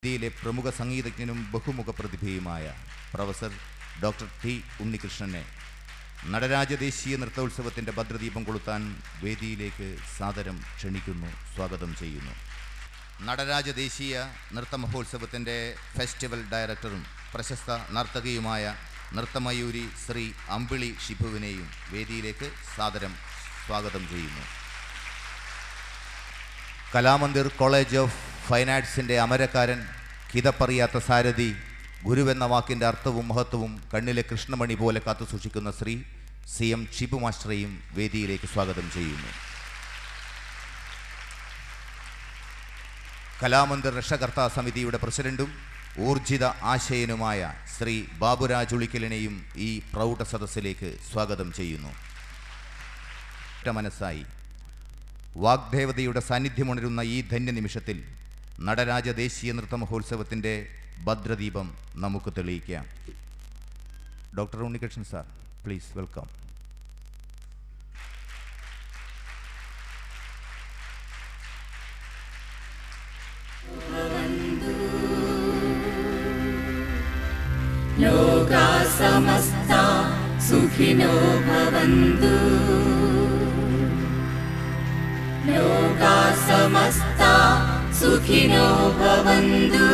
ഇന്ത്യയിലെ പ്രമുഖ സംഗീതജ്ഞനും ബഹുമുഖ പ്രതിഭയുമായ പ്രൊഫസർ ഡോക്ടർ ടി ഉണ്ണികൃഷ്ണനെ നടരാജ ദേശീയ നൃത്തോത്സവത്തിൻ്റെ ഭദ്രദീപം കൊളുത്താൻ വേദിയിലേക്ക് സാദരം ക്ഷണിക്കുന്നു, സ്വാഗതം ചെയ്യുന്നു. നടരാജ ദേശീയ നൃത്ത മഹോത്സവത്തിൻ്റെ ഫെസ്റ്റിവൽ ഡയറക്ടറും പ്രശസ്ത നർത്തകിയുമായ നൃത്തമയൂരി ശ്രീ അമ്പിളി ഷിബുവിനെയും വേദിയിലേക്ക് സാദരം സ്വാഗതം ചെയ്യുന്നു. കലാമന്ദിർ കോളേജ് ഓഫ് ഫൈൻ ആർട്സിൻ്റെ അമരക്കാരൻ, കിതപ്പറിയാത്ത സാരഥി, ഗുരുവെന്ന വാക്കിൻ്റെ അർത്ഥവും മഹത്വവും കണ്ണിലെ കൃഷ്ണമണി പോലെ കാത്തു സൂക്ഷിക്കുന്ന ശ്രീ CM ഷിബു മാസ്റ്ററെയും വേദിയിലേക്ക് സ്വാഗതം ചെയ്യുന്നു. കലാമന്ദിർ രക്ഷകർത്താ സമിതിയുടെ പ്രസിഡന്റും ഊർജിത ആശയനുമായ ശ്രീ ബാബുരാജ് ഉളിക്കലിനെയും ഈ പ്രൗഢ സദസ്സിലേക്ക് സ്വാഗതം ചെയ്യുന്നു. മനസ്സായി വാഗ്ദേവതയുടെ സാന്നിധ്യമുണരുന്ന ഈ ധന്യനിമിഷത്തിൽ നടരാജ ദേശീയ നൃത്ത മഹോത്സവത്തിൻ്റെ ഭദ്രദീപം നമുക്ക് തെളിയിക്കാം. Doctor Unnikrishnan sir, please welcome. ലോകാ സമസ്താ സുഖിനോ ഭവന്തു, ലോകാ സമസ്താ സുഖിനോ ഭവന്തു,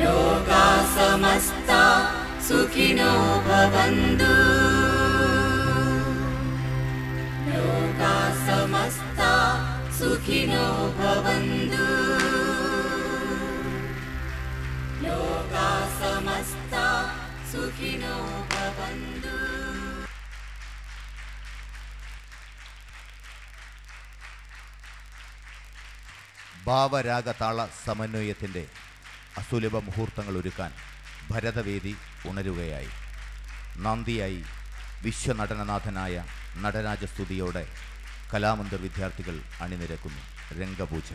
ലോകാ സമസ്താ സുഖിനോ ഭവന്തു, ലോകാ സമസ്താ സുഖിനോ ഭവന്തു, ലോകാ സമസ്താ സുഖിനോ ഭവന്തു. ഭാവരാഗതാള സമന്വയത്തിൻ്റെ അസുലഭ മുഹൂർത്തങ്ങൾ ഒരുക്കാൻ ഭരതവേദി ഉണരുകയായി. നാന്ദിയായി വിശ്വനടനനാഥനായ നടരാജസ്തുതിയോടെ കലാമന്ദിർ വിദ്യാർത്ഥികൾ അണിനിരക്കുന്നു. രംഗപൂജ.